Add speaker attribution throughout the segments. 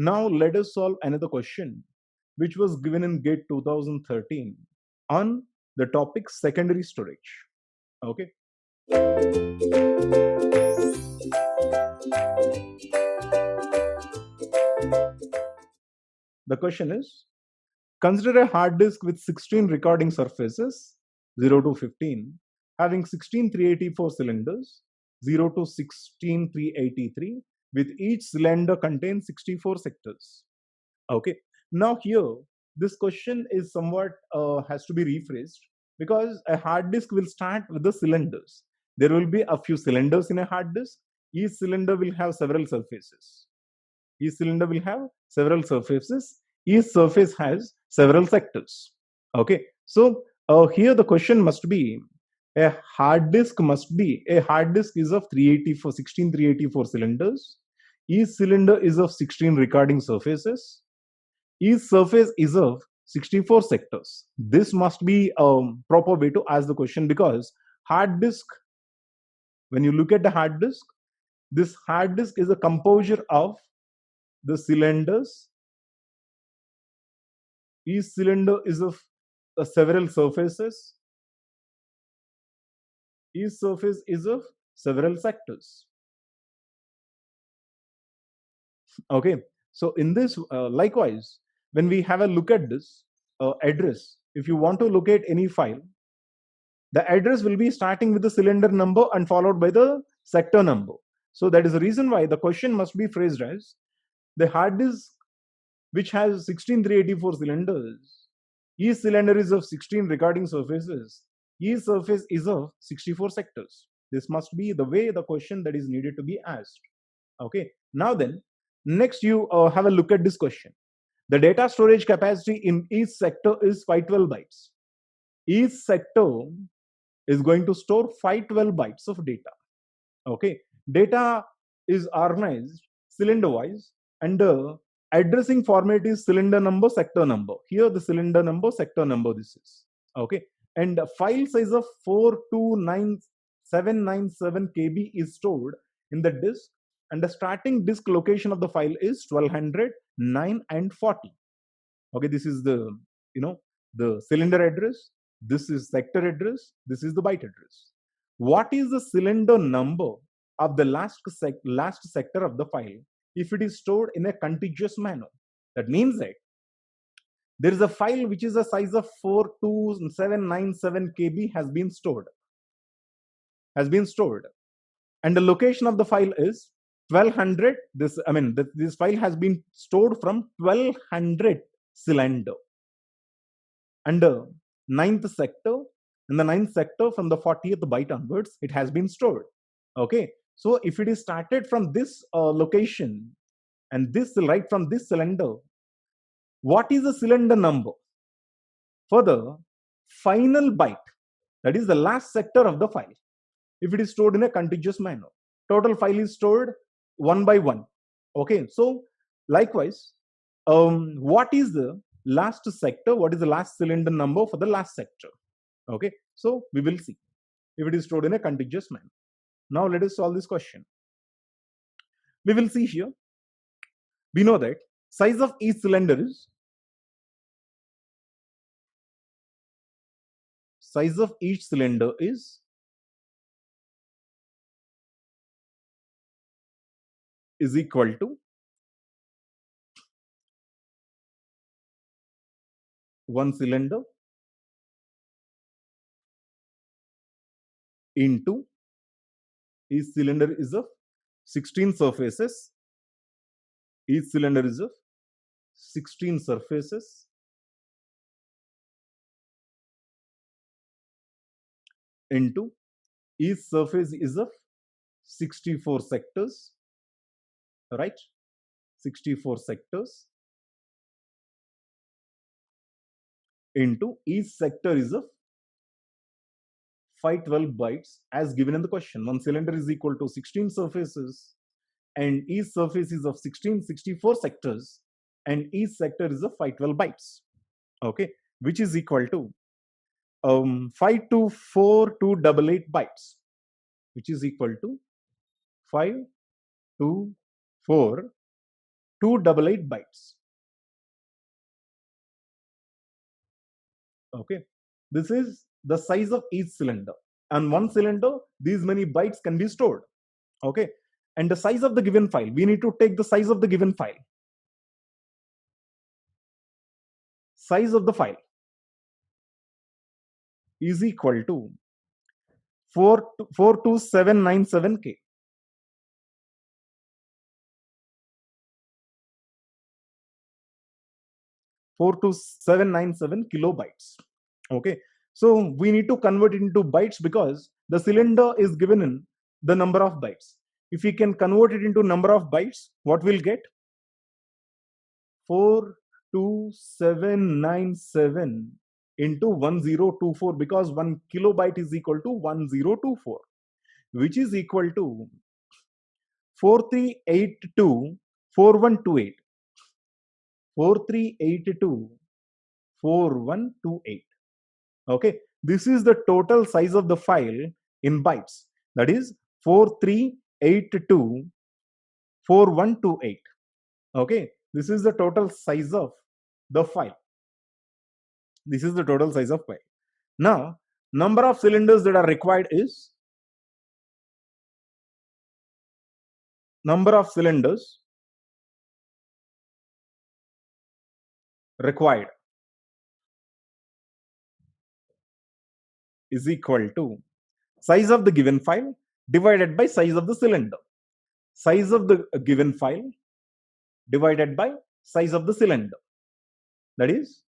Speaker 1: Now let us solve another question which was given in GATE 2013 on the topic secondary storage. Okay. The question is, consider a hard disk with 16 recording surfaces, 0 to 15, having 16,384 cylinders, 0 to 16,383, with each cylinder contains 64 sectors. Okay. Now here, this question is somewhat has to be rephrased, because a hard disk will start with the cylinders. There will be a few cylinders in a hard disk. Each cylinder will have several surfaces. Each cylinder will have several surfaces. Each surface has several sectors. Okay. So here the question must be, a hard disk is of 384, 16 384 cylinders. Each cylinder is of 16 recording surfaces. Each surface is of 64 sectors. This must be a proper way to ask the question, because hard disk, when you look at the hard disk, this hard disk is a composure of the cylinders. Each cylinder is of several surfaces. Each surface is of several sectors. Okay. So in this, likewise, when we have a look at this address, if you want to locate any file, the address will be starting with the cylinder number and followed by the sector number. So that is the reason why the question must be phrased as, the hard disk which has 16,384 cylinders, each cylinder is of 16 recording surfaces, each surface is of 64 sectors. This must be the way the question that is needed to be asked. Okay. Now then, next you have a look at this question. The data storage capacity in each sector is 512 bytes. Each sector is going to store 512 bytes of data. Okay. Data is organized cylinder wise, and the addressing format is cylinder number, sector number. Here the cylinder number, sector number, this is. Okay. And the file size of 429,797 KB is stored in the disk, and the starting disk location of the file is 1200, 9 and 40. Okay. This is the, the cylinder address. This is sector address. This is the byte address. What is the cylinder number of the last sector of the file if it is stored in a contiguous manner? That means that there is a file which is a size of 42797 KB has been stored, and the location of the file is 1200. This file has been stored from 1200 cylinder, and the ninth sector, in the ninth sector from the 40th byte onwards, it has been stored. Okay. So if it is started from this location, and this right from this cylinder, what is the cylinder number for the final byte, that is the last sector of the file, if it is stored in a contiguous manner? Total file is stored one by one. Okay. So likewise, what is the last sector, what is the last cylinder number for the last sector? Okay. So we will see if it is stored in a contiguous manner. Now let us solve this question. We will see here, we know that size of each cylinder is, is equal to one cylinder into, each cylinder is of 16 surfaces, each cylinder is of 16 surfaces, into each surface is of 64 sectors, right? 64 sectors, into each sector is of 512 bytes as given in the question. One cylinder is equal to 16 surfaces, and each surface is of 64 sectors, and each sector is of 512 bytes. Okay. Which is equal to 524,288 bytes, which is equal to 524,288 288 bytes. Okay, this is the size of each cylinder, and one cylinder, these many bytes can be stored. Okay, and the size of the given file, we need to take the size of the given file. Size of the file is equal to 42797K. 42797 kilobytes. Okay, so we need to convert it into bytes because the cylinder is given in the number of bytes. If we can convert it into number of bytes, what we'll get? 42797 into 1024, because 1 kilobyte is equal to 1024, which is equal to 4382 4128. 4382 4128. Okay, this is the total size of the file in bytes, that is 4382 4128. Okay, this is the total size of the file. This is the total size of file. Now, number of cylinders that are required is number of cylinders required is equal to size of the given file divided by size of the cylinder. Size of the given file divided by size of the cylinder, that is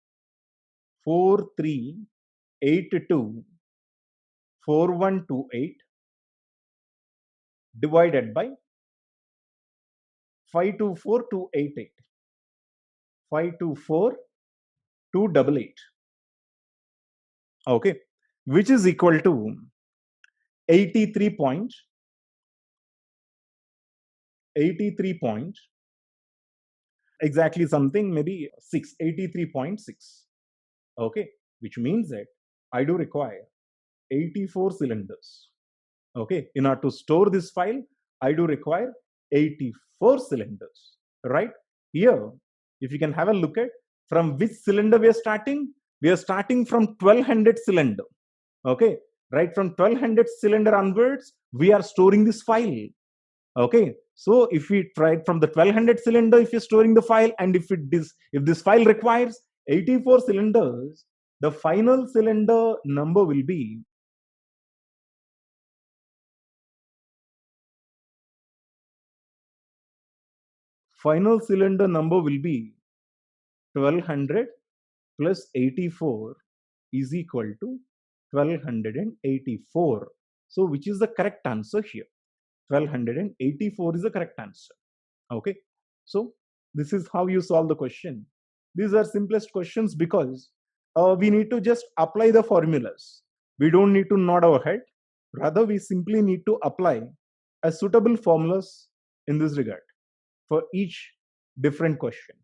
Speaker 1: 4382 4128 divided by 524288. 524288. Okay, which is equal to 83 point 83 point exactly something, maybe 83.6. Okay, which means that I do require 84 cylinders. Okay, in order to store this file, I do require 84 cylinders. Right here, if you can have a look at from which cylinder we are starting from 1200 cylinder. Okay, right from 1200 cylinder onwards, we are storing this file. Okay, so if we try from the 1200 cylinder, if you're storing the file, and if this file requires 84 cylinders, the final cylinder number will be 1200 plus 84 is equal to 1284. So which is the correct answer here? 1284 is the correct answer. Okay, so this is how you solve the question. These are simplest questions because we need to just apply the formulas. We don't need to nod our head. Rather, we simply need to apply a suitable formulas in this regard for each different question.